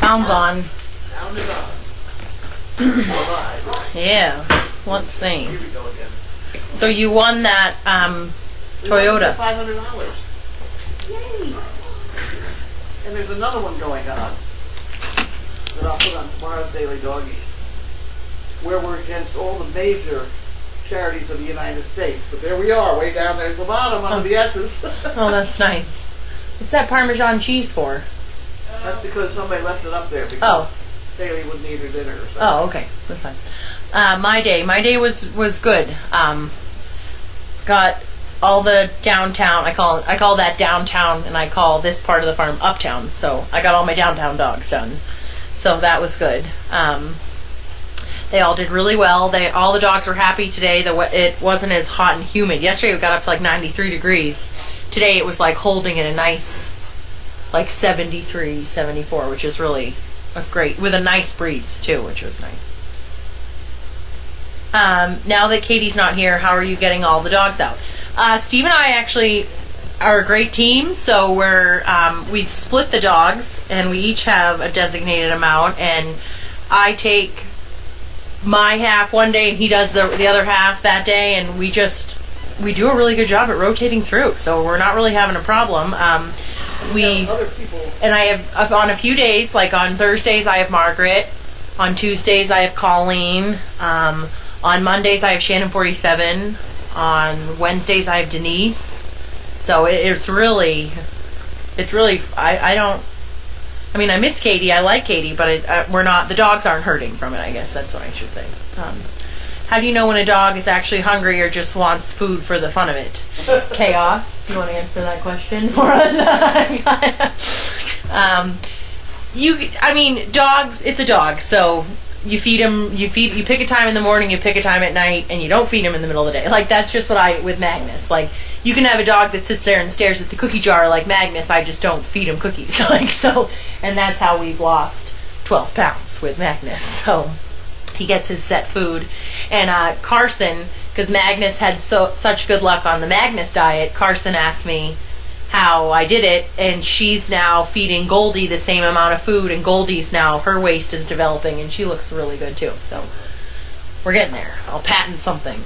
Sound's on. Sound is on. Yeah. Let's see. Here we go again. So you won that Toyota. $500. Yay! And there's another one going on that I'll put on tomorrow's Daily Doggy, where we're against all the major charities of the United States. But there we are, way down there at the bottom under the S's. Oh, that's nice. What's that Parmesan cheese for? That's because somebody left it up there because Daily wouldn't eat her dinner or something. Oh, okay. That's fine. My day was good. Got all the downtown. I call that downtown, and I call this part of the farm uptown. So I got all my downtown dogs done. So that was good. They all did really well. All the dogs were happy today. It wasn't as hot and humid. Yesterday it got up to like 93 degrees. Today it was like holding in a nice, like 73, 74, which is really great, with a nice breeze too, which was nice. Now that Katie's not here, how are you getting all the dogs out? Steve and I actually are a great team, so we've split the dogs, and we each have a designated amount, and I take my half one day, and he does the other half that day, and we do a really good job at rotating through, so we're not really having a problem. Other people. And I have, on a few days, like on Thursdays I have Margaret, on Tuesdays I have Colleen, on Mondays I have Shannon 47, on Wednesdays I have Denise. So it's really, I miss Katie, I like Katie, but the dogs aren't hurting from it, I guess that's what I should say. How do you know when a dog is actually hungry or just wants food for the fun of it? Chaos, do you want to answer that question for us? Dogs, it's a dog, so you feed him, you pick a time in the morning, you pick a time at night, and you don't feed him in the middle of the day. Like, that's just what with Magnus. Like, you can have a dog that sits there and stares at the cookie jar like Magnus, I just don't feed him cookies. And that's how we've lost 12 pounds with Magnus. So he gets his set food. And Carson, because Magnus had such good luck on the Magnus diet, Carson asked me how I did it, and she's now feeding Goldie the same amount of food, and Goldie's now, her waist is developing, and she looks really good too. So we're getting there. I'll patent something.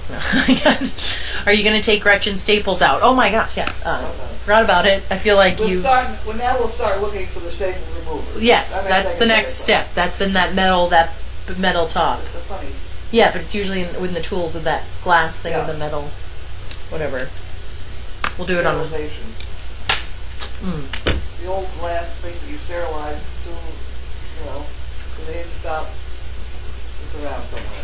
Are you going to take Gretchen Staples out? Oh my gosh, yeah. Forgot about it. I feel like we'll start looking for the staple remover. Yes, that's the next step. That's in that metal top. That's funny. Yeah, but it's usually within the tools with that glass thing with the metal, whatever. We'll do it on the... The old glass thing that you sterilize the hinge stop, it's around somewhere.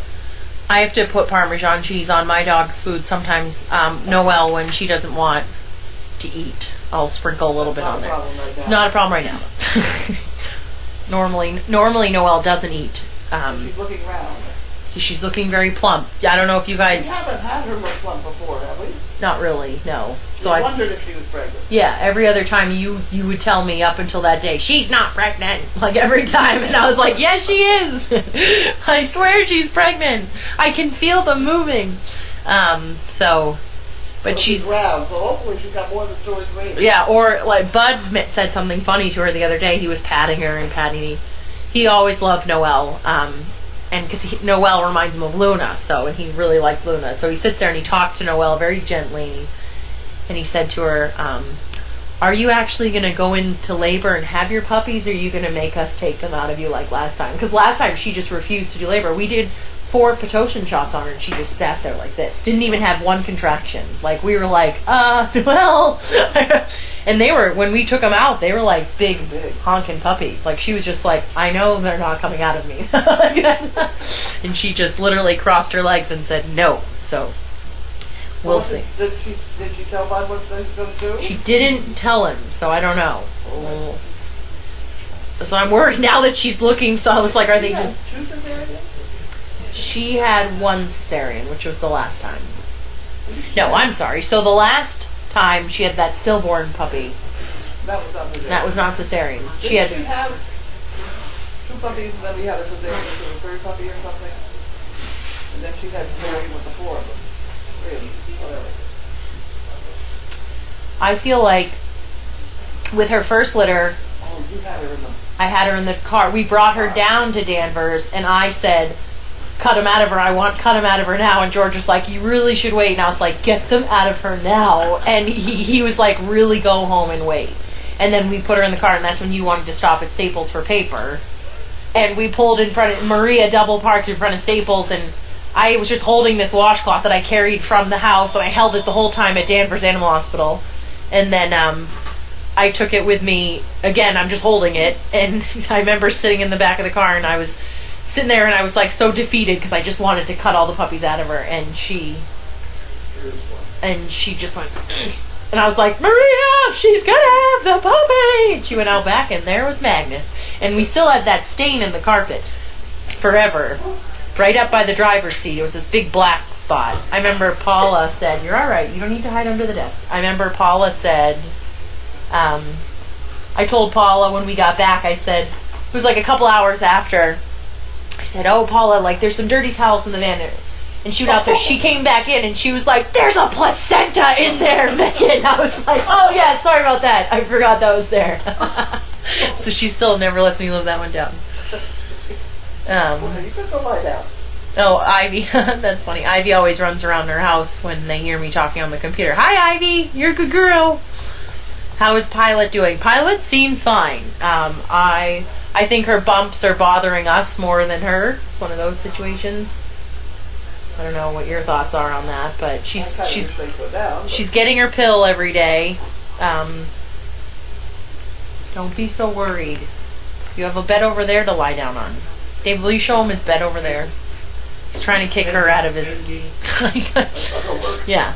I have to put Parmesan cheese on my dog's food sometimes. Noelle, when she doesn't want to eat, I'll sprinkle a little bit on there. Not a problem right now. Normally Noelle doesn't eat. She's looking round. She's looking very plump. I don't know if you guys... We haven't had her look plump before, have we? Not really, no. So I wondered if she was pregnant. Yeah, every other time you would tell me up until that day, she's not pregnant. Like every time. And I was like, yes, she is. I swear she's pregnant. I can feel them moving. But she's round, so hopefully she's got more than choice weight. Yeah, or like Bud said something funny to her the other day. He was patting her and patting me. He always loved Noelle. And because Noelle reminds him of Luna, and he really liked Luna. So he sits there and he talks to Noelle very gently. And he said to her, are you actually going to go into labor and have your puppies, or are you going to make us take them out of you like last time? Because last time she just refused to do labor. We did 4 Pitocin shots on her, and she just sat there like this. Didn't even have one contraction. Like, we were like, well... And when we took them out, they were like big honking puppies. Like, she was just like, I know they're not coming out of me. And she just literally crossed her legs and said no. So we'll see. Did she tell Bud what she's going to do? She didn't tell him, so I don't know. So I'm worried now that she's looking. So I was like, are they just... 2 cesareans? She had 1 cesarean, which was the last time. No, I'm sorry. So the last time she had that stillborn puppy. That was not cesarean. She had 2 puppies, and then we had a cesarean with a 3rd puppy or something. And then she had cesarean with the 4 of them. Really, whatever. I feel like with her first litter... Oh, you had her in the I had her in the car. We brought her down to Danvers, and I said, cut him out of her. Cut him out of her now. And George was like, you really should wait. And I was like, get them out of her now. And he was like, really go home and wait. And then we put her in the car, and that's when you wanted to stop at Staples for paper. And we pulled in front of Maria, double parked in front of Staples, and I was just holding this washcloth that I carried from the house, and I held it the whole time at Danvers Animal Hospital. And then I took it with me again. I'm just holding it, and I remember sitting in the back of the car, and I was sitting there, and I was like so defeated because I just wanted to cut all the puppies out of her, and she just went, and I was like, Maria, she's gonna have the puppy. And she went out back, and there was Magnus, and we still had that stain in the carpet forever. Right up by the driver's seat, it was this big black spot. I remember Paula said, you're all right, you don't need to hide under the desk. I remember Paula said, I told Paula when we got back, I said, it was like a couple hours after, I said, oh, Paula, like, there's some dirty towels in the van. And she went out there, she came back in, and she was like, there's a placenta in there, Megan. I was like, oh, yeah, sorry about that. I forgot that was there. So she still never lets me live that one down. You could go lie down. Oh, Ivy. That's funny. Ivy always runs around her house when they hear me talking on the computer. Hi, Ivy. You're a good girl. How is Pilot doing? Pilot seems fine. I think her bumps are bothering us more than her. It's one of those situations. I don't know what your thoughts are on that, but she's getting her pill every day. Don't be so worried. You have a bed over there to lie down on. Dave, will you show him his bed over there? He's trying to kick her out of his... Yeah.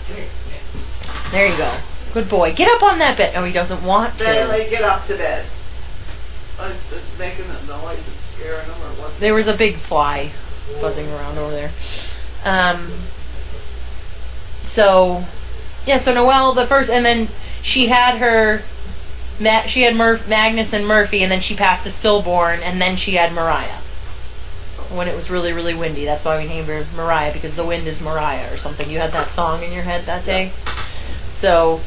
There you go. Good boy. Get up on that bed. Oh, he doesn't want to. Bailey, get up to bed. It's making a noise and scaring him or what? There was a big fly buzzing around over there. So Noelle, the first... And then she had her... She had Magnus and Murphy, and then she passed a stillborn, and then she had Mariah. When it was really, really windy. That's why we named her Mariah, because the wind is Mariah or something. You had that song in your head that day. So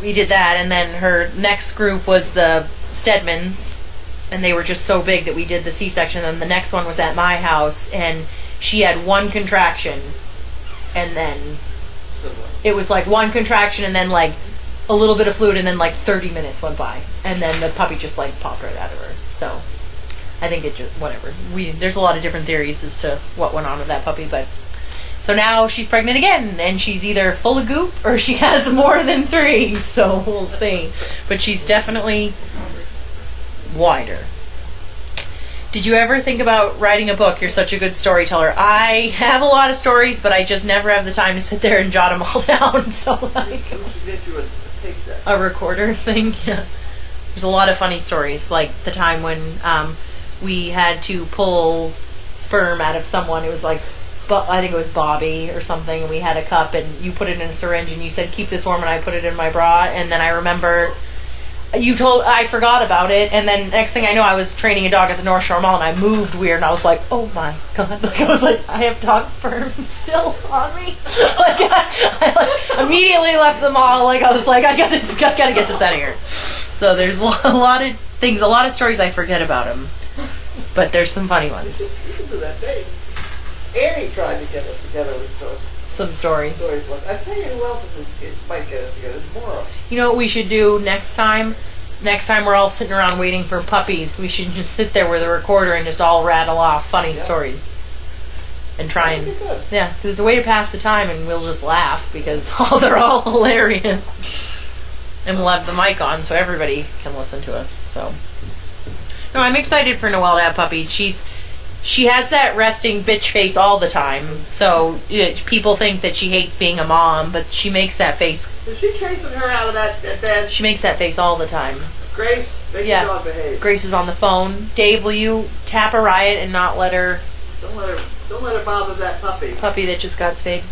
we did that, and then her next group was the Stedmans, and they were just so big that we did the C-section, and the next one was at my house, and she had one contraction, and then it was like one contraction, and then like a little bit of fluid, and then like 30 minutes went by, and then the puppy just like popped right out of her. So I think it just, whatever. There's a lot of different theories as to what went on with that puppy, but so now she's pregnant again, and she's either full of goop or she has more than 3, so we'll see. But she's definitely wider. Did you ever think about writing a book? You're such a good storyteller. I have a lot of stories, but I just never have the time to sit there and jot them all down. So like a recorder thing, yeah. There's a lot of funny stories, like the time when we had to pull sperm out of someone. It was like, I think it was Bobby or something, and we had a cup, and you put it in a syringe, and you said, keep this warm, and I put it in my bra, and then I remember I forgot about it, and then next thing I know, I was training a dog at the North Shore Mall, and I moved weird, and I was like, oh my god, like I was like, I have dog sperm still on me. Like I like immediately left the mall, like I was like, I gotta get this out of here. So there's a lot of things, a lot of stories I forget about him, but there's some funny ones. Annie tried to get us together with some stories. I tell you who else might get us together. Tomorrow. You know what we should do next time? Next time we're all sitting around waiting for puppies, we should just sit there with a recorder and just all rattle off funny stories. And try and... Yeah, because it's a way to pass the time, and we'll just laugh because they're all hilarious. And we'll have the mic on so everybody can listen to us. So, no, I'm excited for Noelle to have puppies. She has that resting bitch face all the time, so people think that she hates being a mom, but she makes that face. Is she chasing her out of that bed? She makes that face all the time. Grace, make your dog behave. Grace is on the phone. Dave, will you tap a riot and not let her... Don't let her bother that puppy. Puppy that just got spayed.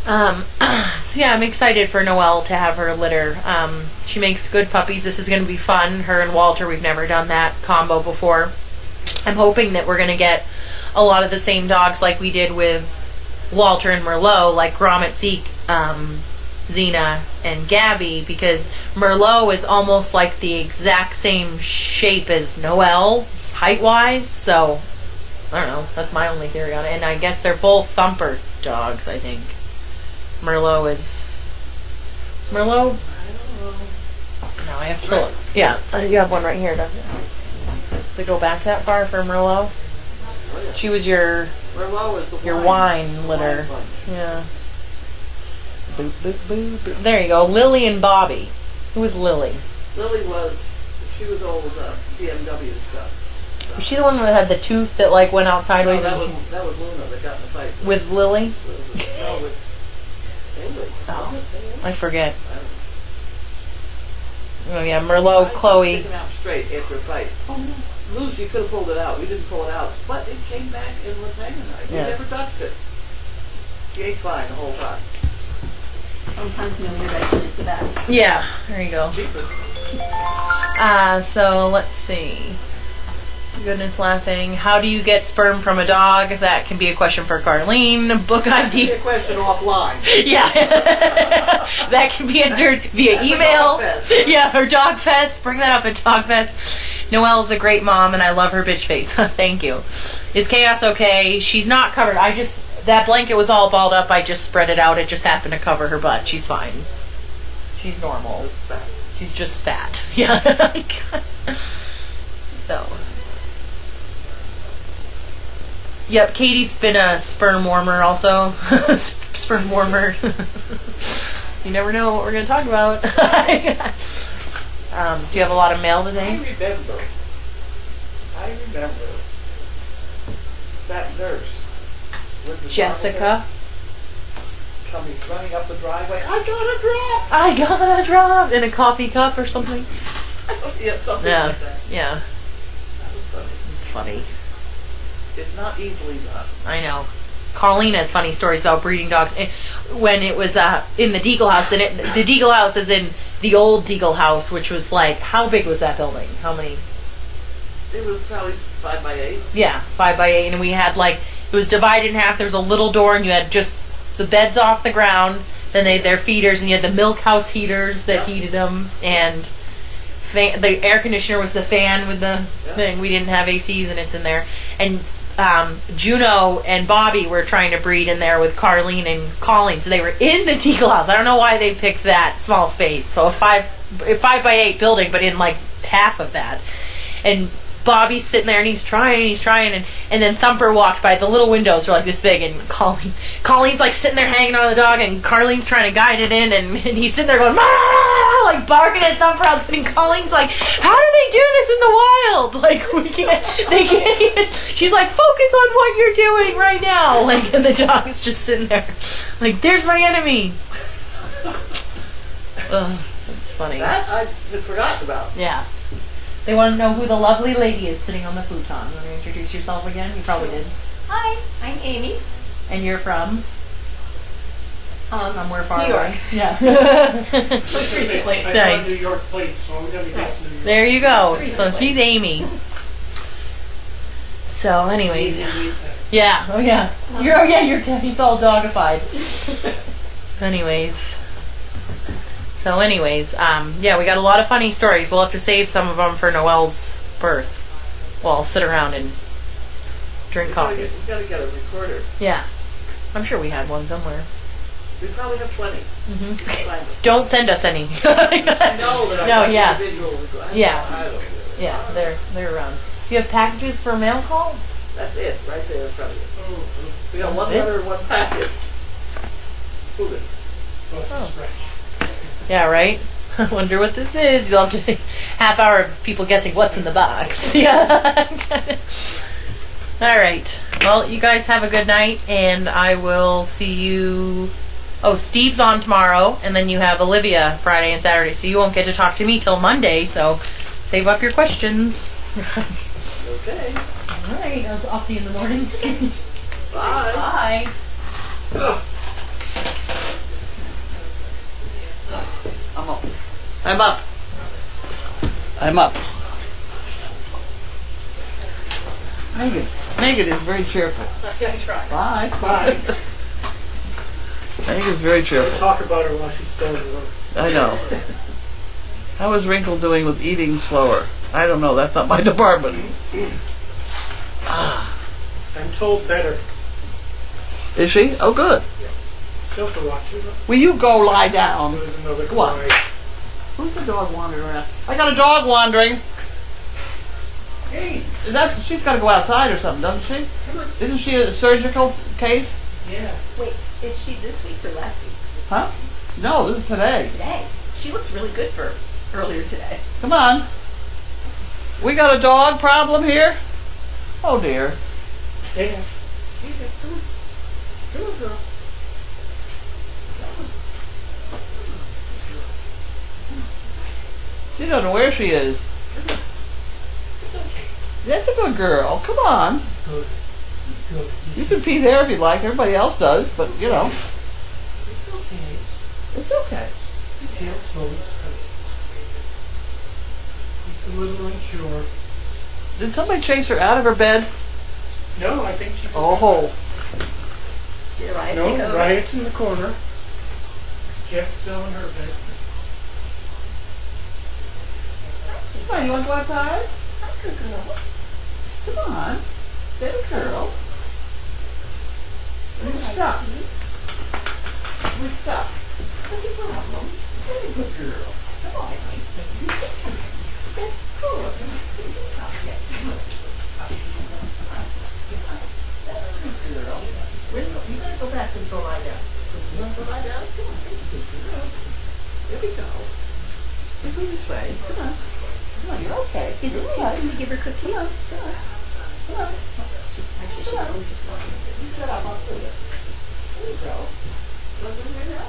So yeah, I'm excited for Noelle to have her litter. She makes good puppies. This is going to be fun. Her and Walter, we've never done that combo before. I'm hoping that we're going to get a lot of the same dogs like we did with Walter and Merlot, like Gromit Zeke. Xena and Gabby, because Merlot is almost like the exact same shape as Noelle, height-wise, so I don't know. That's my only theory on it. And I guess they're both thumper dogs, I think. Merlot is Merlot? No, I have to pull it. Yeah, you have one right here, don't you? To go back that far for Merlot? She was your wine litter. Yeah. Boop, boop, boop, boop. There you go. Lily and Bobby. Who was Lily? Lily she was old BMW stuff. Was she the one that had the tooth that like went out sideways? No, that was Luna that got in the fight. With Lily? No, with Lily. Oh, I forget. Oh yeah, Merlot, Chloe. Taken out straight after a fight. Oh no. Lucy could have pulled it out. We didn't pull it out. But it came back and was hanging there. We never touched it. She ate fine the whole time. Sometimes knowing your red is the best. Yeah, there you go. So let's see. Goodness laughing. How do you get sperm from a dog? That can be a question for Carlene. Book That ID. can be a question offline. Yeah. That can be answered via email. Yeah, or Dog Fest. Bring that up at Dog Fest. Noelle's a great mom and I love her bitch face. Thank you. Is Chaos okay? She's not covered. That blanket was all balled up. I just spread it out. It just happened to cover her butt. She's fine. She's normal. She's just fat. Yeah. So. Yep, Katie's been a sperm warmer also. Sperm warmer. You never know what we're going to talk about. Do you have a lot of mail today? I remember. That nurse. With the Jessica. Coming running up the driveway. I got a drop In a coffee cup or something? Yeah, something Yeah. like that. Yeah. That was funny. It's funny. It's not easily done. I know. Colleen has funny stories about breeding dogs. And when it was in the Deagle house, and the Deagle house is in the old Deagle house, which was like, how big was that building? How many? It was probably 5 by 8. Yeah, 5 by 8, and we had like, it was divided in half. There was a little door, and you had just the beds off the ground. Then they had their feeders, and you had the milk house heaters that heated them, and the air conditioner was the fan with the thing. We didn't have AC units in there, and Juno and Bobby were trying to breed in there with Carlene and Colleen, so they were in the Deagle house. I don't know why they picked that small space. So a 5 by 8 building, but in like half of that, and Bobby's sitting there and he's trying, and then Thumper walked by. The little windows were like this big, and Colleen's like sitting there hanging on the dog, and Carlene's trying to guide it in, and he's sitting there going, "Mah!" like barking at Thumper out there, and Colleen's like, how do they do this in the wild? Like, they can't even, she's like, focus on what you're doing right now. Like, and the dog is just sitting there, like, there's my enemy. It's funny. That I had forgotten about. Yeah. They want to know who the lovely lady is sitting on the futon. You want to introduce yourself again? You probably did. Hi, I'm Amy. And you're from? Somewhere far New away. York. Yeah. Most recently. I saw Nice. New York plates, so I'm going to guess New York. There you go. Most So recently. she's Amy. So anyway, yeah. Oh yeah. He's all dogified. Anyways, yeah, we got a lot of funny stories. We'll have to save some of them for Noelle's birth. Well, I'll sit around and drink coffee. We gotta get a recorder. Yeah. I'm sure we had one somewhere. We probably have 20. Find them. Don't send us any. I know that I No, got yeah. individual recorder. Yeah. I don't know. Yeah, they're around. Do you have packages for mail call? That's it, right there in front of you. We got That's one it? letter and one packet. Prove it. Yeah, right? I wonder what this is. You'll have to half hour of people guessing what's in the box. Yeah. All right. Well, you guys have a good night, and I will see you. Oh, Steve's on tomorrow, and then you have Olivia Friday and Saturday, so you won't get to talk to me till Monday, so save up your questions. Okay. All right. I'll see you in the morning. Bye. Bye. I'm up. I'm up. Megan is very cheerful. I try. Bye. Bye. I think it's very We'll cheerful. talk about her while she's still in the room. I know. How is Wrinkle doing with eating slower? I don't know. That's not my department. I'm told better. Is she? Oh, good. Still to watch her. Will you go lie down? There's another Go on. guy. Who's the dog wandering around? I got a dog wandering. Hey, She's got to go outside or something, doesn't she? Isn't she a surgical case? yeah. Wait, is she this week's or last week's? Huh? No, this is today. Today. She looks really good for earlier today. Come on. We got a dog problem here? Oh dear. Yeah. Come on, girl. She doesn't know where she is. That's a good girl. Come on. It's good. It's good. You can pee there if you'd like. Everybody else does, but you know. It's okay. It's okay. You can't slow it. It's a little unsure. Did somebody chase her out of her bed? No, I think she just... Oh. Did Riot No, take over? Riot's in the corner. Jeff's still in her bed. Come on, you want to go outside? Good girl. Come on. Little girl. We're stuck. We're stuck. What's your problem? Very good girl. Come on. That's good. Girl. You gotta go back and go lie down. You wanna go lie down? Come on, that's a good girl. Here we go. We go this way. Come on. Come on, you're okay. Is it too soon to give her cookies? Come on. Come on. Actually, she's only just starting. You set up, I'll do it. There you go. You want to do it now?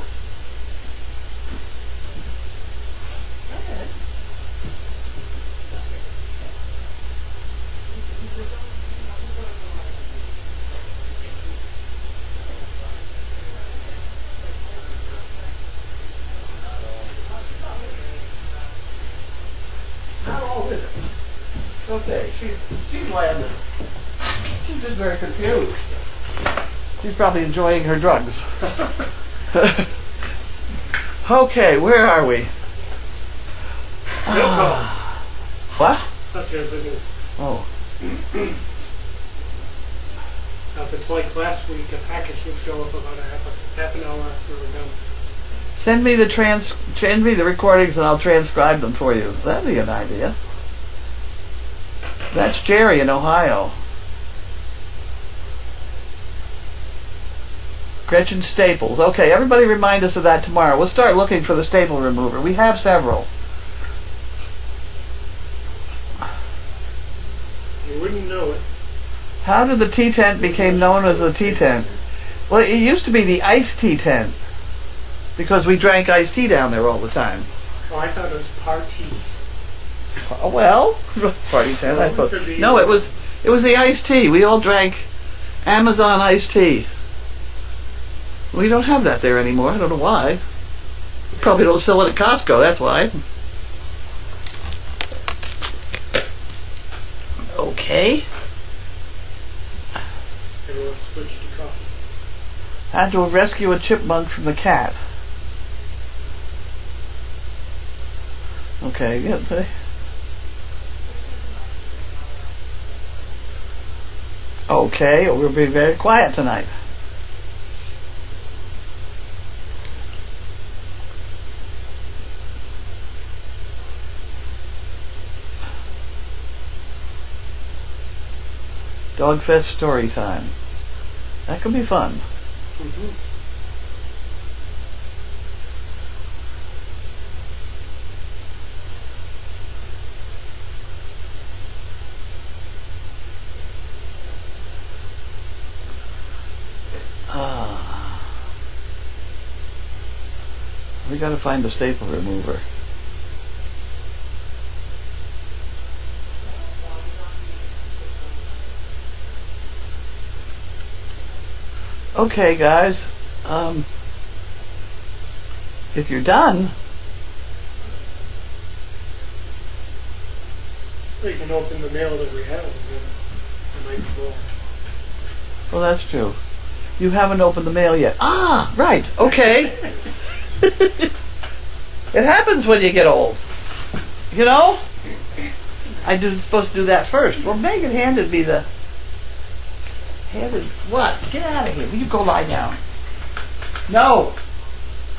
Go ahead. How old is it? Okay, she's landed. She's just very confused. She's probably enjoying her drugs. Okay, where are we? Mail call. What? Such as it is. Oh, Now, if it's like last week, a package would show up about half an hour after we're done. send me the recordings and I'll transcribe them for you. That'd be an idea. That's Jerry in Ohio. Gretchen Staples. Okay, everybody remind us of that tomorrow. We'll start looking for the staple remover. We have several. You wouldn't know it. How did the tea tent become known as the tea tent? Well, it used to be the iced tea tent because we drank iced tea down there all the time. Oh, I thought it was party. Oh, well, party tent, I suppose. No, it was the iced tea. We all drank Amazon iced tea. We don't have that there anymore. I don't know why. Probably don't sell it at Costco, that's why. Okay. Everyone switched to coffee. Had to rescue a chipmunk from the cat. Okay, yeah. Okay, we'll be very quiet tonight. Dogfest story time. That could be fun. We gotta find the staple remover. Okay, guys. If you're done, We can open the mail that we have and then it might be wrong. well, that's true. You haven't opened the mail yet. Ah, right. Okay. It happens when you get old. You know? I was supposed to do that first. Well, Megan handed me the... Handed what? Get out of here. Will you go lie down? No.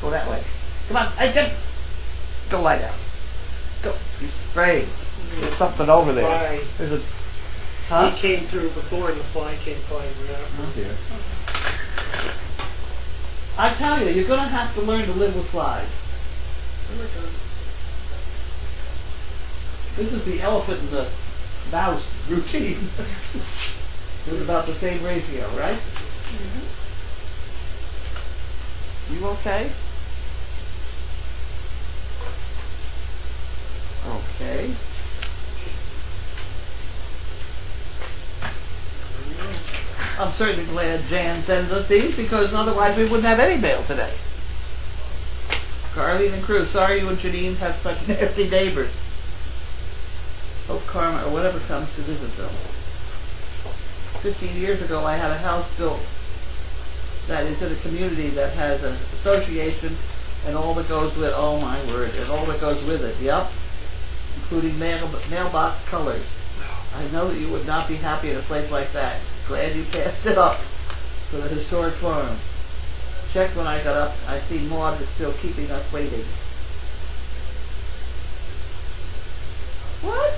Go that way. Come on. Go lie down. Go. You're afraid. There's something over there. Fly. There's a... Huh? He came through before and the fly came flying out. Oh dear. I tell you, you're going to have to learn to live with flies. This is the elephant and the mouse routine. It was about the same ratio, right? Mm-hmm. You okay? Okay. I'm certainly glad Jan sends us these because otherwise we wouldn't have any mail today. Carlene and Cruz, sorry you and Janine have such nasty neighbors. Hope karma or whatever comes to visit them. 15 years ago I had a house built that is in a community that has an association and all that goes with, oh my word, and all that goes with it, yep, including mailbox colors. I know that you would not be happy in a place like that. Glad you passed it up for the historic farm. Checked when I got up. I see Maud is still keeping us waiting. What?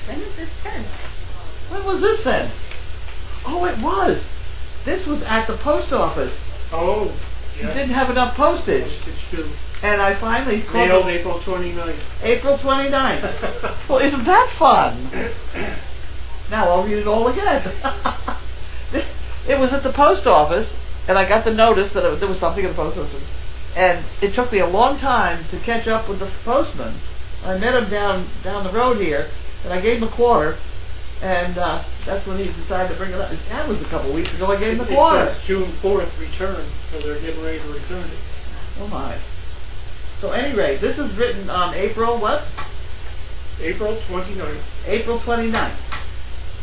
When was this sent? When was this sent? Oh, it was. This was at the post office. Oh, You yeah. didn't have enough postage. Postage too. And I finally called Mailed April 29th. April 29th. Well, isn't that fun? Now I'll read it all again. It was at the post office, and I got the notice that there was something in the post office. And it took me a long time to catch up with the postman. I met him down the road here, and I gave him a quarter, and that's when he decided to bring it up. That was a couple weeks ago. I gave him a quarter. It says June 4th return, so they're getting ready to return it. Oh my. So anyway, this is written on April what? April 29th. April 29th.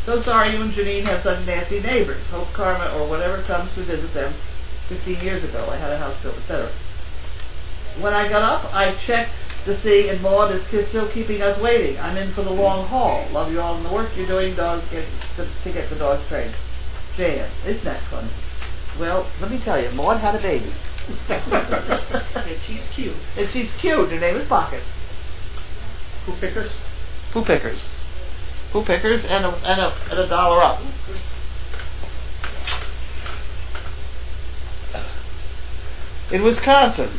So sorry you and Janine have such nasty neighbors. Hope karma or whatever comes to visit them. 15 years ago, I had a house built, etc. When I got up, I checked to see, and Maud is still keeping us waiting. I'm in for the long haul. Love you all in the work you're doing, dogs to get the dogs trained. Jan, isn't that funny? Well, let me tell you, Maud had a baby. And she's cute. And she's cute. Her name is Pocket. Who pickers? Poo pickers. Poo pickers and a dollar up. In Wisconsin,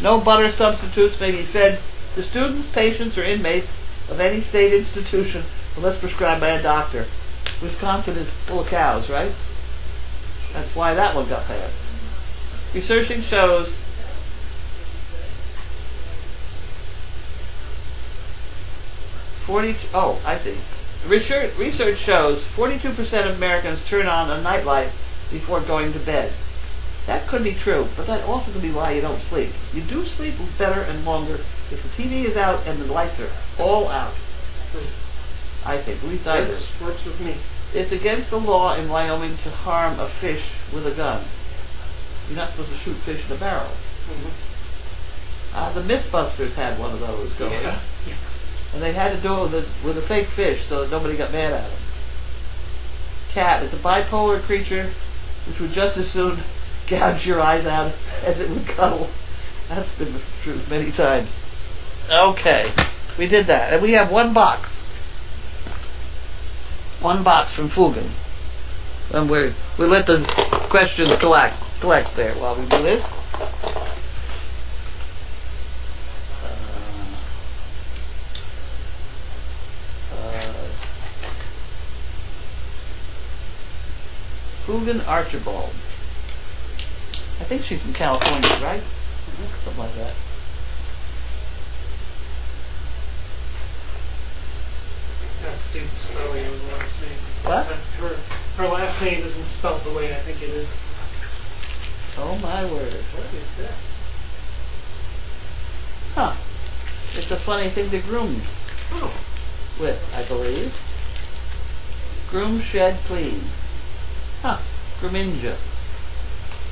no butter substitutes may be fed to students, patients, or inmates of any state institution unless prescribed by a doctor. Wisconsin is full of cows, right? That's why that one got passed. Researching shows I see. Research shows 42% of Americans turn on a nightlight before going to bed. That could be true, but that also could be why you don't sleep. You do sleep better and longer if the TV is out and the lights are all out. I think. At least I do. Works with me. It's against the law in Wyoming to harm a fish with a gun. You're not supposed to shoot fish in a barrel. The Mythbusters had one of those going. Yeah. And they had to do it with a fake fish so that nobody got mad at them. Cat is a bipolar creature which would just as soon gouge your eyes out as it would cuddle. That's been the truth many times. Okay, we did that. And we have one box. One box from Fugan. And we let the questions collect there while we do this. Fugan Archibald. I think she's from California, right? Something like that. I have to see the spelling of the last name. What? Her last name isn't spelled the way I think it is. Oh my word. What is that? Huh. It's a funny thing to groom with, I believe. Groom, shed, clean. Huh. Groominja.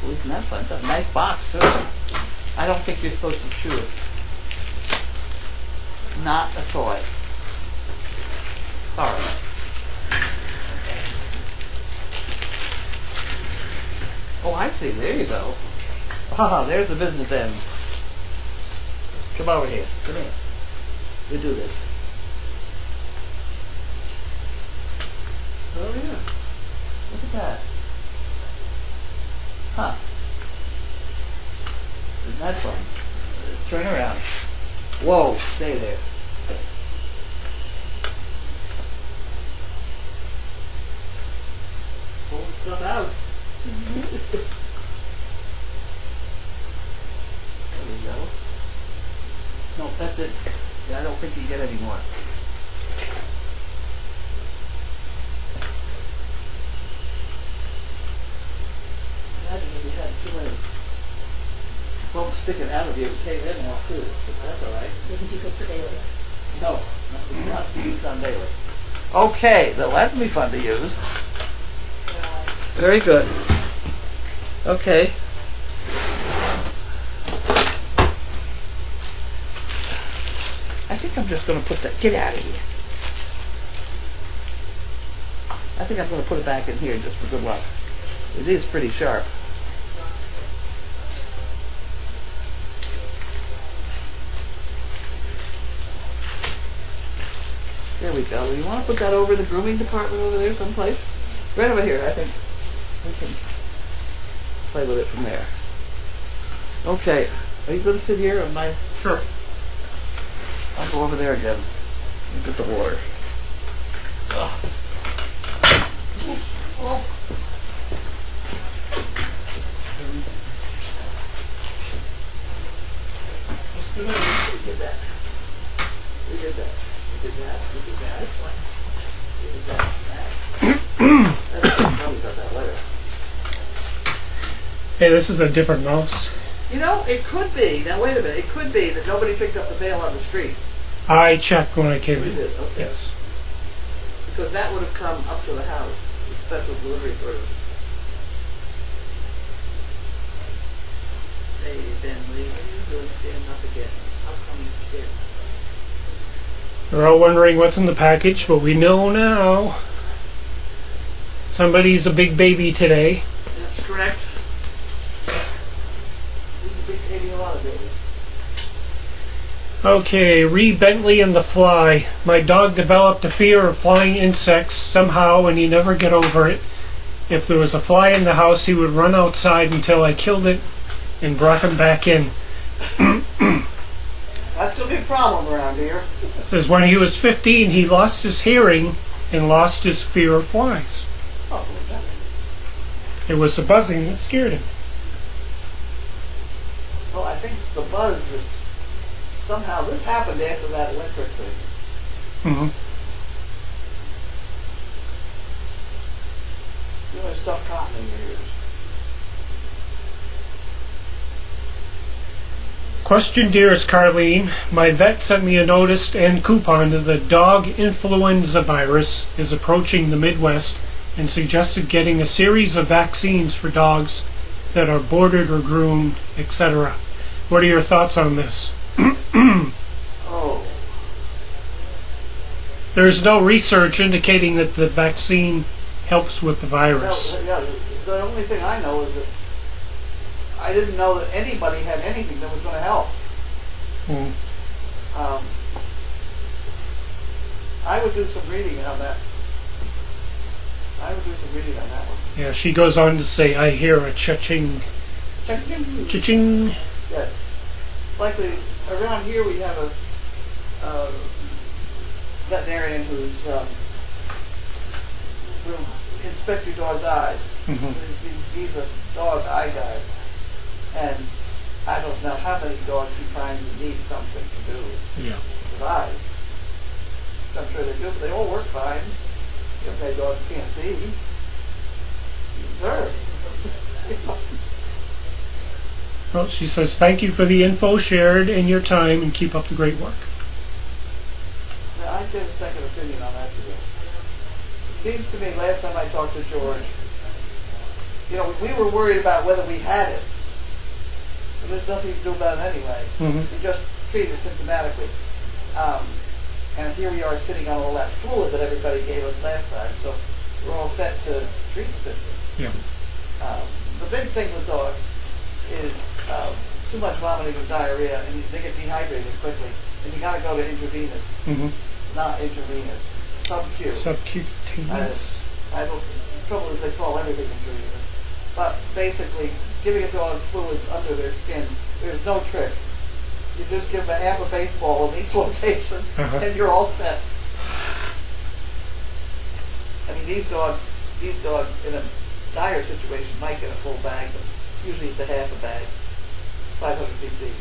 Listen, that's fun. It's a nice box, too. I don't think you're supposed to chew it. Not a toy. Sorry. Oh, I see. There you go. Ah, there's the business end. Come over here. Come here. We do this. Oh, yeah. Look at that. Huh. Isn't that fun? Turn around. Whoa, stay there. Pull stuff out. There we go. No, that's it. Yeah, I don't think you get any more. Imagine if you had too many bumps sticking out of you, it came in more too. But that's all right. Wouldn't you go for daily? No, not to use on daily. Okay, that'll have to be fun to use. Very good. Okay. I think I'm just going to put that. Get out of here. I think I'm going to put it back in here just for good luck. It is pretty sharp. There we go. You want to put that over the grooming department over there someplace? Right over here, I think. We can play with it from there. Okay. Are you going to sit here on my... Sure. I'll go over there again. Look at the water. Ugh. Oh. We did that. We did that. We did that. We did that. We did that. That's probably got that later. Hey, this is a different mouse. You know, it could be. Now wait a minute. It could be that nobody picked up the mail on the street. I checked when I came You in. did. Okay. Yes. Because that would have come up to the house. Special delivery service. Hey, Ben Lee, what are you doing standing up again? How come you scared? We're all wondering what's in the package, but we know now. Somebody's a big baby today. That's correct. He's a big baby, a lot of babies. Okay, Ree Bentley and the fly. My dog developed a fear of flying insects somehow and he never get over it. If there was a fly in the house, he would run outside until I killed it and brought him back in. That's a big problem around here. Says when he was 15, he lost his hearing and lost his fear of flies. Oh, It was the buzzing that scared him. well, I think the buzz is somehow, this happened after that electric thing. Mm-hmm. You want to stuff cotton in your ears. Question, dearest Carlene. My vet sent me a notice and coupon that the dog influenza virus is approaching the Midwest and suggested getting a series of vaccines for dogs that are boarded or groomed, etc. What are your thoughts on this? Oh, There's no research indicating that the vaccine helps with the virus. well, yeah, the only thing I know is that I didn't know that anybody had anything that was going to help. Mm. I would do some reading on that. I would do some reading on that one. Yeah, she goes on to say, I hear a cha-ching, cha-ching. Yes. Likely, around here we have a veterinarian who's will inspect your dog's eyes. Mhm. He's a dog eye guy. And I don't know how many dogs he finds that need something to do Yeah. with eyes. I'm sure they do, but they all work fine. If they dogs can't see, sure. Well, she says, thank you for the info shared and your time and keep up the great work. Now, I get a second opinion on that today. It seems to me last time I talked to George, we were worried about whether we had it. But there's nothing to do about it anyway. Mhm. We just treat it symptomatically. And here we are sitting on all that fluid that everybody gave us last time, so we're all set to treat the symptoms. Yeah. The big thing with dogs is too much vomiting or diarrhea, and they get dehydrated quickly, and you got to go to intravenous, not intravenous, sub-Q. Subcutaneous. I don't. The trouble is they call everything intravenous, but basically giving a dog fluids under their skin, there's no trick. You just give them a half a baseball in each location, and you're all set. I mean, these dogs in a dire situation might get a full bag, but usually it's a half a bag, 500 cc.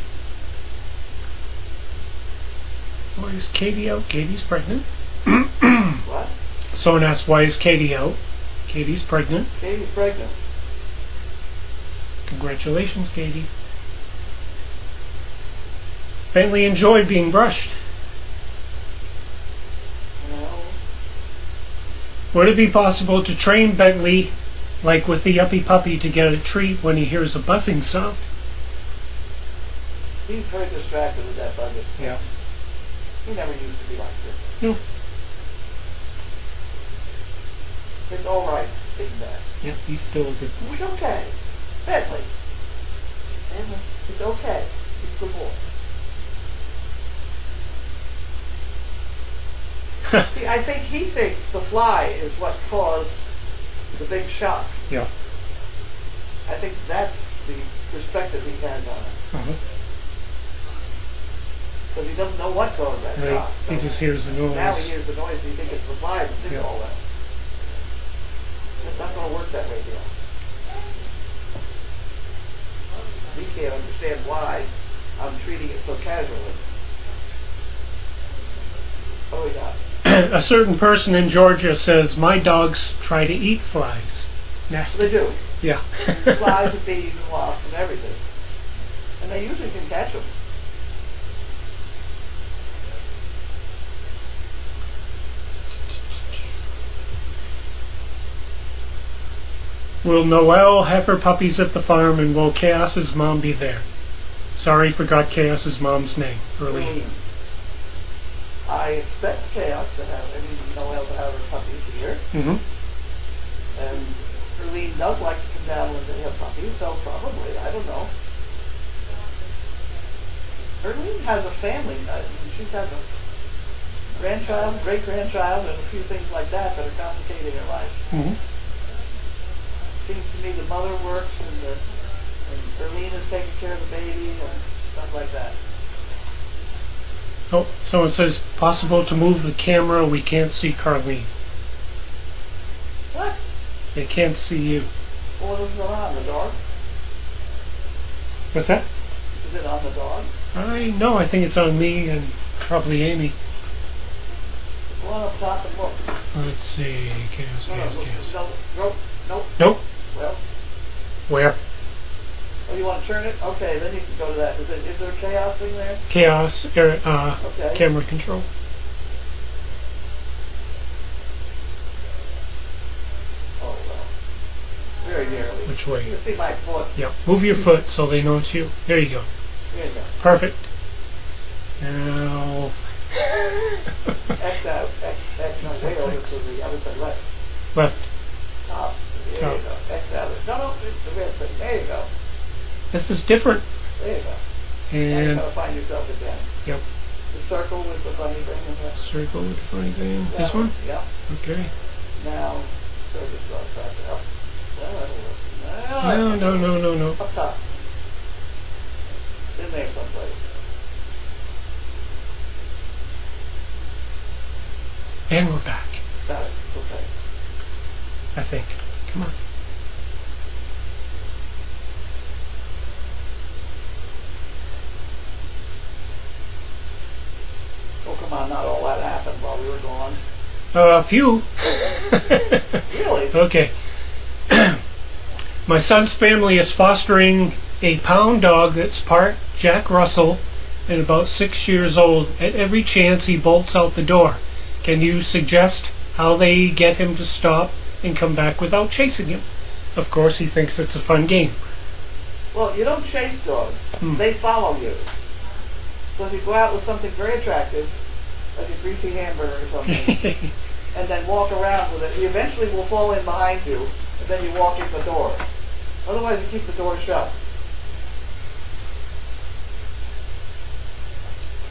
Why is Katie out? Katie's pregnant. What? Someone asked, why is Katie out? Katie's pregnant. Katie's pregnant. Congratulations, Katie. Bentley enjoyed being brushed. No. Would it be possible to train Bentley, like with the uppy puppy, to get a treat when he hears a buzzing sound? He's very distracted with that buzzing. Yeah. He never used to be like this. No. It's all right being bad. Yeah, he's still a good boy. It's okay. Bentley. It's okay. He's a good boy. See, I think he thinks the fly is what caused the big shock. Yeah. I think that's the perspective he has on it. Because he doesn't know what caused that Right. shock. He just hears the noise. Now he hears the noise and he thinks it's the fly that did all that. It's not going to work that way, dear. He can't understand why I'm treating it so casually. Oh, we got it. A certain person in Georgia says, my dogs try to eat flies. Nasty. They do. Yeah. Flies and bees and wasps and everything. And they usually can catch them. Will Noelle have her puppies at the farm, and will Chaos's mom be there? Sorry, forgot Chaos's mom's name earlier. I expect Chaos to have, Noelle to have her puppies here. And Erlene does like to come down when they have puppies, so probably, I don't know. Erlene has a family. She has a grandchild, great-grandchild, and a few things like that that are complicating her life. Seems to me the mother works and Erlene is taking care of the baby and stuff like that. Oh, someone says, possible to move the camera, we can't see Carlene. What? They can't see you. Well, what is going on? The dog? What's that? Is it on the dog? I think it's on me and probably Amy. Go on up top and look. Let's see, Chaos. Nope. Well, Where? oh, you want to turn it? Okay, then you can go to that. Is there a chaos thing there? Chaos, Okay. camera control. Oh, well. Very nearly. Which way? You can see my foot. Yeah, move your foot so they know it's you. There you go. There you go. Perfect. Now, X out. X, no, X, way X, over X. to the other side left. left. Top. There Top. you go. X out. No, it's the red thing. There you go. This is different. There you go. Now you And, gotta find yourself again. yep, The circle with the funny thing in there. circle with the funny thing. This That one? Yeah. Okay. Now, so just draw it back up. Well, that'll work. No. Up top. In there someplace. And we're back, Got it. Okay. I think. Come on. Oh, come on, not all that happened while we were gone. A few. Really? Okay. My son's family is fostering a pound dog that's part Jack Russell and about 6 years old. At every chance, he bolts out the door. Can you suggest how they get him to stop and come back without chasing him? Of course, he thinks it's a fun game. Well, you don't chase dogs. They follow you. So if you go out with something very attractive, like a greasy hamburger or something, and then walk around with it, he eventually will fall in behind you, and then you walk in the door. Otherwise, you keep the door shut.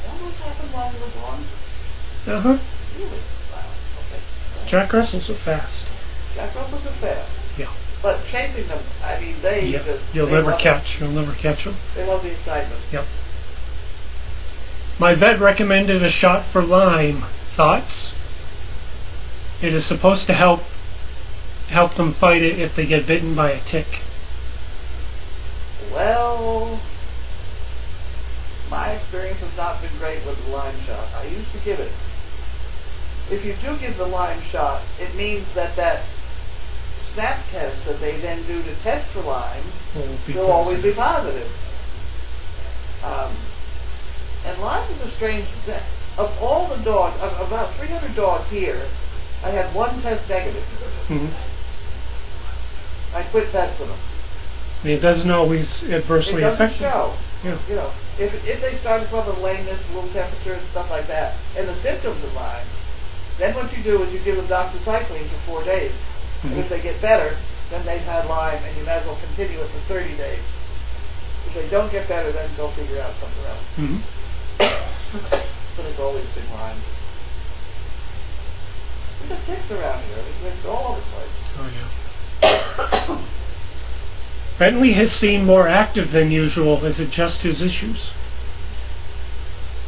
That was happened while you were gone? Uh-huh. Really? Wow. Okay. Jack Russells are fast. Jack Russells are fast. Yeah. But chasing them, I mean, they Yeah. just... You'll they never love catch them. They love the excitement. Yep. My vet recommended a shot for Lyme. Thoughts? It is supposed to help them fight it if they get bitten by a tick. Well, my experience has not been great with the Lyme shot. I used to give it. If you do give the Lyme shot, it means that snap test that they then do to test for Lyme will always be positive. And Lyme is a strange thing. Of all the dogs, of about 300 dogs here, I had one test negative. Mm-hmm. I quit testing them. It doesn't always adversely affect them. Show. Yeah. You know, if they started from a lameness, low temperature, and stuff like that, and the symptoms of Lyme, then what you do is you give them doxycycline for 4 days. And if they get better, then they've had Lyme, and you might as well continue it for 30 days. If they don't get better, then go figure out something else. Mm-hmm. But it's always been Lyme. There's ticks around here. They're all over the place. Oh, yeah. Bentley has seemed more active than usual. Is it just his issues?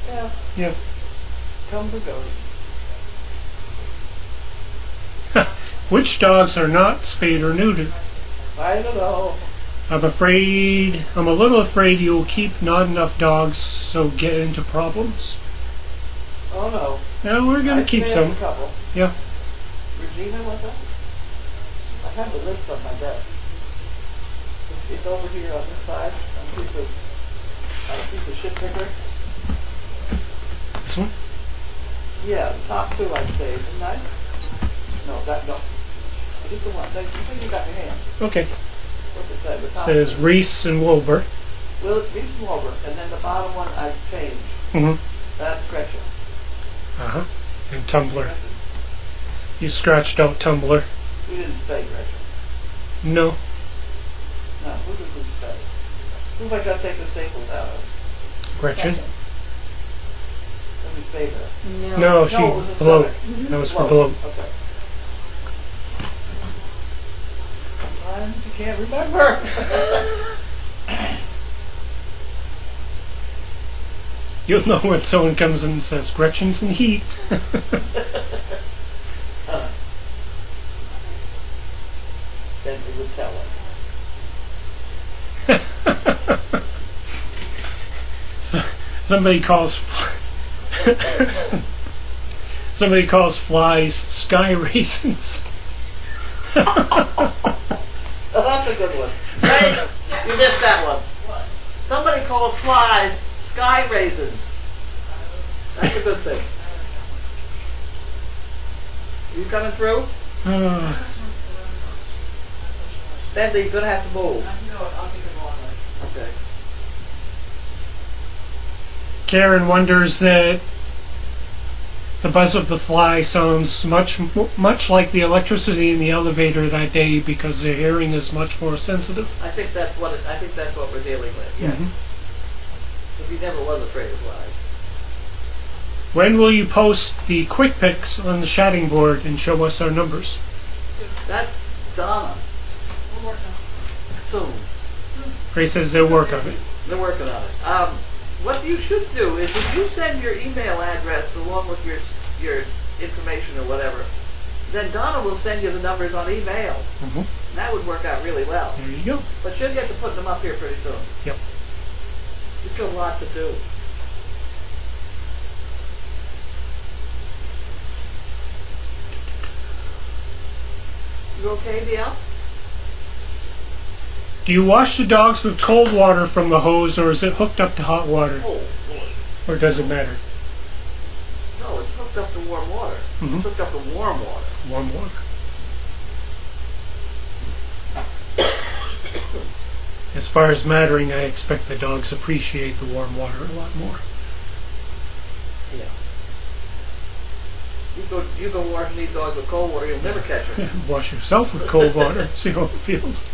Yeah. Yeah. Comes and goes. Which dogs are not spayed or neutered? I don't know. I'm a little afraid you'll keep not enough dogs, so get into problems. Oh no. No, we're going to keep some. A couple. Yeah. Regina, what's that? I have the list on my desk. It's over here on this side. On a piece of shit picker. This one? Yeah, the top two I'd say, isn't I? No. Just the one. You think you got your hand. Okay. What's it say? The It top says two. Reese and Wilbur. Well, Reese and Wilbur. And then the bottom one I've changed. Mm-hmm. That's Gretchen. Uh-huh. And Tumbler. You scratched out Tumbler. We didn't say Gretchen. No. No, who did we say? Who have I got to take the staples out of? Gretchen? Let me say her. No, she it was a bloat. stomach. That was for bloat. Okay. Sometimes you can't remember. You'll know when someone comes in and says, Gretchen's in heat. Then we would tell her. So, somebody calls flies sky raisins. Oh, that's a good one. Right? You missed that one. Somebody calls flies sky raisins. That's a good thing. You coming through? Bentley, you're going to have to move. I'll take the long way. Okay. Karen wonders that the buzz of the fly sounds much like the electricity in the elevator that day because their hearing is much more sensitive. I think that's what we're dealing with. Yes. If he never was afraid of flies. When will you post the quick pics on the chatting board and show us our numbers? That's Donna. We're working on it. Soon. Ray says they'll work on it. They're working on it. What you should do is if you send your email address along with your information or whatever, then Donna will send you the numbers on email. Mm-hmm. That would work out really well. There you go. But she'll get to putting them up here pretty soon. Yep. You've got a lot to do. You okay, Dion? Do you wash the dogs with cold water from the hose or is it hooked up to hot water? Oh, boy. Or does it matter? No, it's hooked up to warm water. Mm-hmm. It's hooked up to warm water. Warm water. as far as mattering, I expect the dogs appreciate the warm water a lot more. Yeah. You go wash these dogs with cold water, you'll never catch them. Wash yourself with cold water, see how it feels.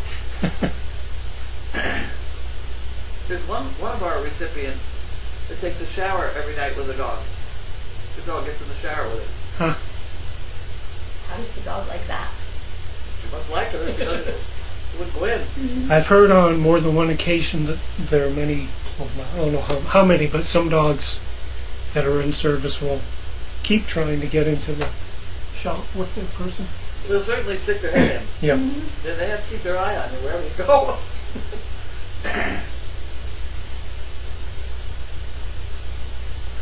There's one of our recipients that takes a shower every night with a dog. The dog gets in the shower with it. Huh. How does the dog like that? She must like it. It wouldn't go in. I've heard on more than one occasion that there are many, well, I don't know how many, but some dogs that are in service will keep trying to get into the shop with their person. They'll certainly stick their head in. Yeah. Then they have to keep their eye on you wherever you go.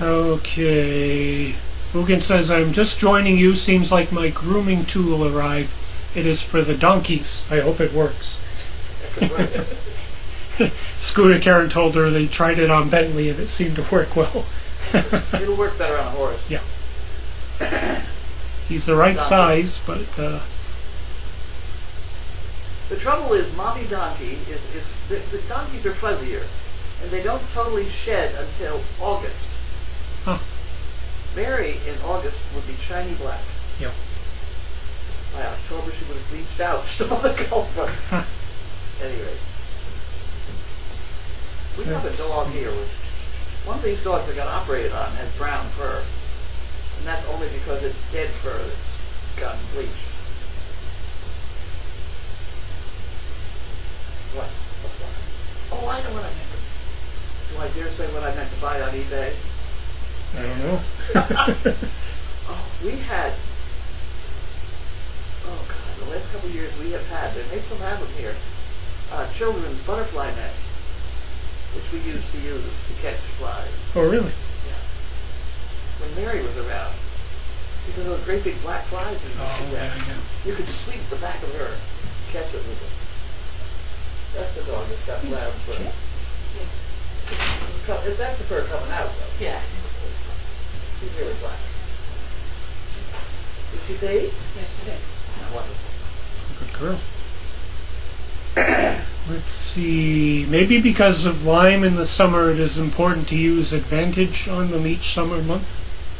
Okay. Rugen says, I'm just joining you. Seems like my grooming tool arrived. It is for the donkeys. I hope it works. Scooter Karen told her they tried it on Bentley and it seemed to work well. It'll work better on a horse. Yeah. He's the right size, but the trouble is, mommy donkey the donkeys are fuzzier, and they don't totally shed until August. Huh. Mary in August would be shiny black. Yeah. By October she would have bleached out. So the color. Anyway, we have a dog here. One of these dogs that got operated on has brown fur, and that's only because it's dead fur that's gotten bleached. What? What's that? Oh, I know what I meant to. Do I dare say what I meant to buy on eBay? I don't know. Oh, we had. Oh God, the last couple of years we have had. They still have them here. Children's butterfly nets, which we used to catch flies. Oh, really? Yeah. When Mary was around, because those great big black flies we used to Yeah, catch, yeah. you could sweep the back of her, catch it with it. That's the dog that's got brown fur. That's the fur coming out, though. Yeah. She's really black. Did she pay? Yes, she did. Wonderful. Good girl. Let's see. Maybe because of Lyme in the summer, it is important to use Advantage on them each summer month.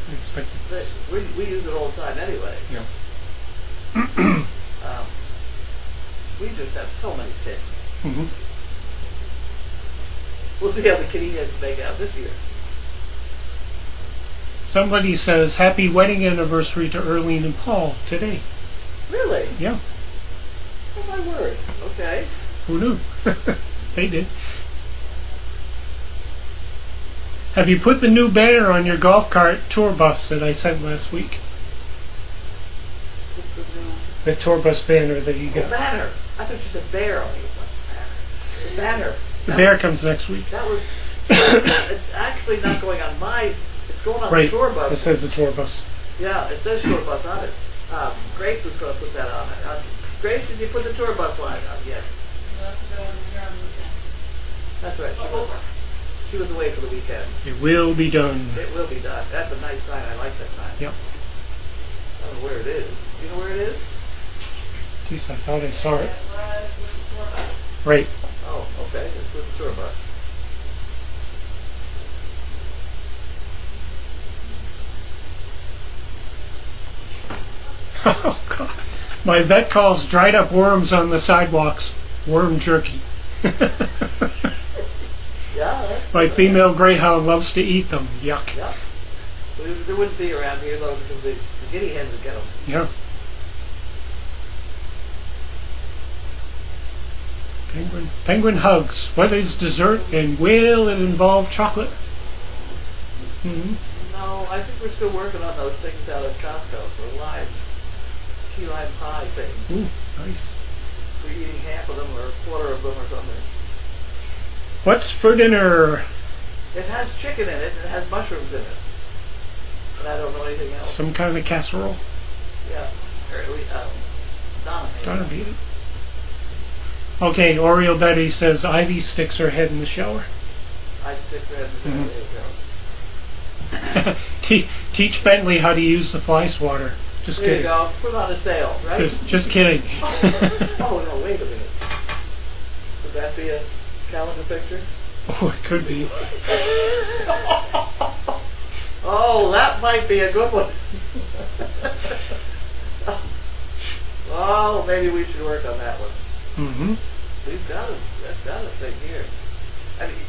I expect it's... We use it all the time anyway. Yeah. We just have so many ticks. Mm-hmm. We'll see how the kitty heads make out this year. Somebody says, happy wedding anniversary to Earlene and Paul today. Really? Yeah. Oh my word. Okay. Who knew? They did. Have you put the new banner on your golf cart tour bus that I sent last week? What's the new... The tour bus banner that you The got. banner. I thought you said bear on it. The banner. The bear comes next week. That was... it's actually not going on my... It's going on Right. the tour bus. It says the tour bus. Yeah, it says tour bus on it. Grace was going to put that on it. Grace, did you put the tour bus line on yet? That's right. She was away for the weekend. It will be done. It will be done. That's a nice sign. I like that sign. Yep. I don't know where it is. Do you know where it is? Jeez, I thought I saw it. Right. Oh, okay. It's with the tour bus. Oh, God. My vet calls dried up worms on the sidewalks worm jerky. Yeah. That's My female greyhound loves to eat them. Yuck. Yeah. There wouldn't be around here though because the guinea hens would get them. Yeah. Penguin hugs. What is dessert and will it involve chocolate? Mm-hmm. No, I think we're still working on those things out at Costco for key lime pie thing. Ooh, nice. We're eating half of them or a quarter of them or something. What's for dinner? It has chicken in it and it has mushrooms in it. But I don't know anything else. Some kind of casserole? Yeah. Or at least, Donna made it. Donna beat it. Okay, Oriole Betty says Ivy sticks her head in the shower. I stick her in the Mhm. There you go. Teach Bentley how to use the fly swatter. Just There you kidding. go. Put it on a sale, right? Just kidding. Oh, no, wait a minute. Would that be a... calendar picture? Oh, it could be. Oh, that might be a good one. Oh, maybe we should work on that one. Mm-hmm. That's got a thing here. I mean,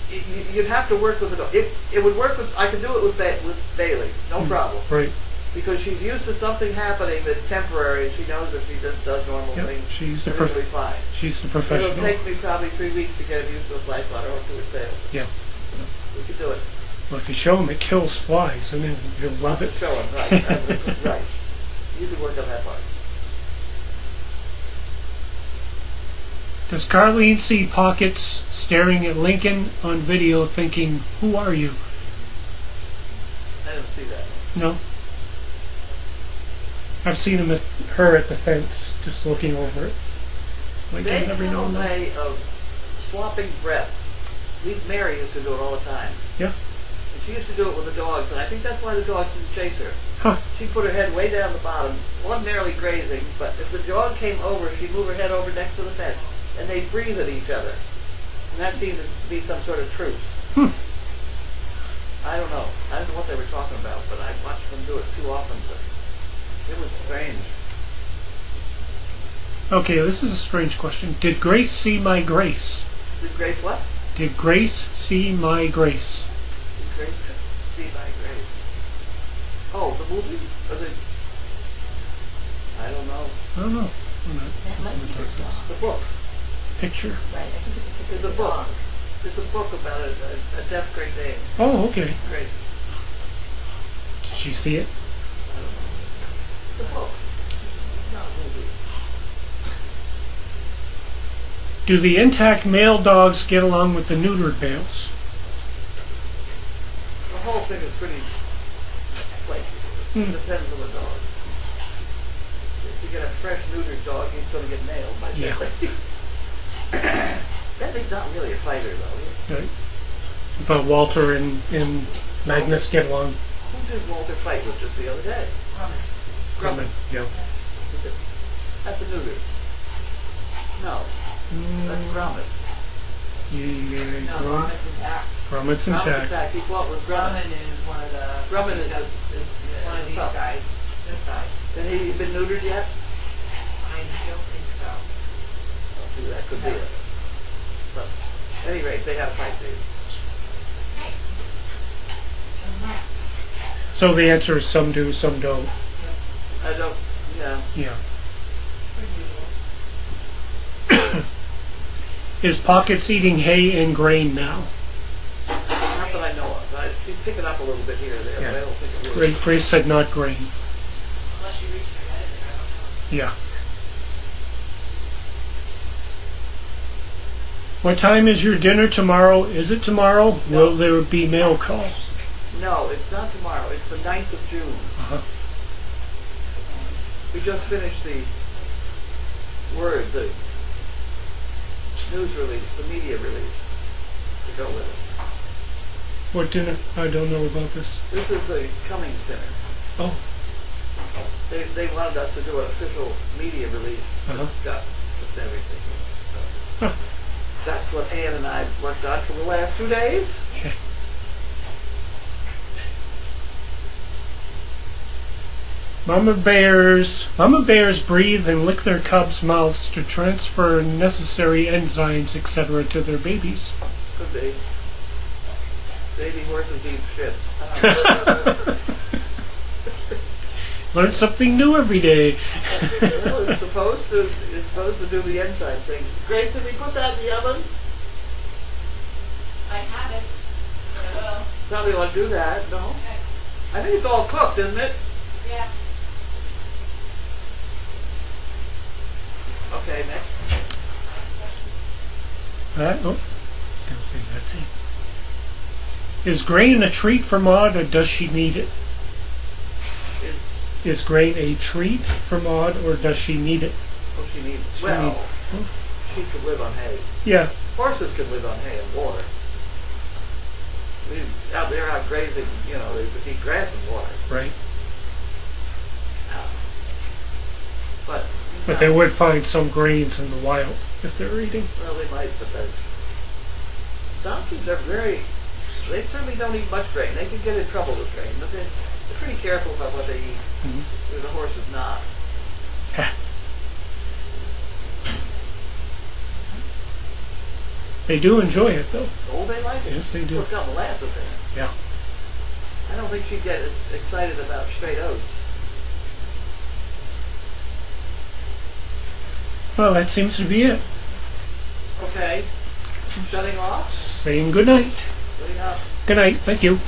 you'd have to work with it. It would work with. I could do it with Bailey, no problem. Right. Because she's used to something happening that's temporary, and she knows if she just does normal Yep, things, she's the everything will be fine. She's the professional. It'll take me probably 3 weeks to get him used to a fly swatter or to his tail. Yeah. We could do it. Well, if you show him it kills flies, then he'll love it. Show him, right. Right. You can work on that part. Does Carlene see Pockets staring at Lincoln on video thinking, "Who are you?" I didn't see that. No? I've seen her at the fence, just looking over it. They Lincoln every have now a and then. way of swapping breath. Mary used to do it all the time. Yeah. And she used to do it with the dogs, and I think that's why the dogs didn't chase her. Huh. She put her head way down the bottom, ordinarily grazing, but if the dog came over, she'd move her head over next to the fence, and they'd breathe at each other. And that seemed to be some sort of truce. I don't know. I don't know what they were talking about, but I watched them do it too often, but it was strange. Okay, this is a strange question. Did Grace see my grace? Did Grace what? Did Grace see my grace? Did Grace see my grace? Oh, the movie? Or the... I don't know. I don't know. That might be her dog. The book. Picture. Right, I think it's a picture There's of a the book. dog. There's a book about a deaf Great Dane. Oh, okay. Great. Did she see it? I don't know. The book. Not a movie. Do the intact male dogs get along with the neutered males? The whole thing is pretty flaky. It depends on the dog. If you get a fresh neutered dog, he's going to get nailed by Yeah. somebody. Bentley's not really a fighter, though. Right. But Walter and Magnus get along. Who did Walter fight with just the other day? Grumman. Yeah. That's a neuter. No, that's Grumman. Yeah. No, Grommet's intact. Grommet's Grumman's intact. attack. He fought with Grumman. Grommet is one of the... Grumman is one of these tough. guys. This side. And he been neutered yet? I don't think so. Oh, see, that could be it. But at any rate, they had a fight, dude. So the answer is some do, some don't. I don't, yeah. Yeah. Is Pockets eating hay and grain now? Not that I know of. She's picking up a little bit here or there, but I don't think it really. Grace said not grain. Unless you reach your head, I don't know. Yeah. What time is your dinner tomorrow? Is it tomorrow? No. Will there be mail call? No, it's not tomorrow. It's the 9th of June. Uh-huh. We just finished the news release, the media release to go with it. What dinner? I don't know about this. This is the Cummings dinner. Oh. They wanted us to do an official media release. Uh-huh. Got just everything. So Huh. that's what Ann and I worked on for the last 2 days. Okay. Mama bears breathe and lick their cubs' mouths to transfer necessary enzymes, etc. to their babies. Could be. Baby horses eat shit. I don't know. Learn something new every day. Well, it's supposed to do the enzyme thing. Grace, did we put that in the oven? I have it. But I will. Probably want to do that, no? Okay. I think it's all cooked, isn't it? Yeah. Okay, next. Oh, I was going to say that's it. Is grain a treat for Maud, or does she need it? Is grain a treat for Maud, or does she need it? Oh, she needs. She Well, needs- she could live on hay. Yeah. Horses can live on hay and water. Out there, out grazing, you know, they could eat grass and water. Right. But But they would find some grains in the wild if they're eating. well, they might, but that's donkeys are they certainly don't eat much grain. They can get in trouble with grain, but they're pretty careful about what they eat. The horse is not. They do enjoy it, though. Oh, they like it. Yes, they do. Well, it's got molasses in it. Yeah. I don't think she'd get excited about straight oats. Well, that seems to be it. Okay. Shutting off? Saying good night. Shutting up. Good night. Thank you.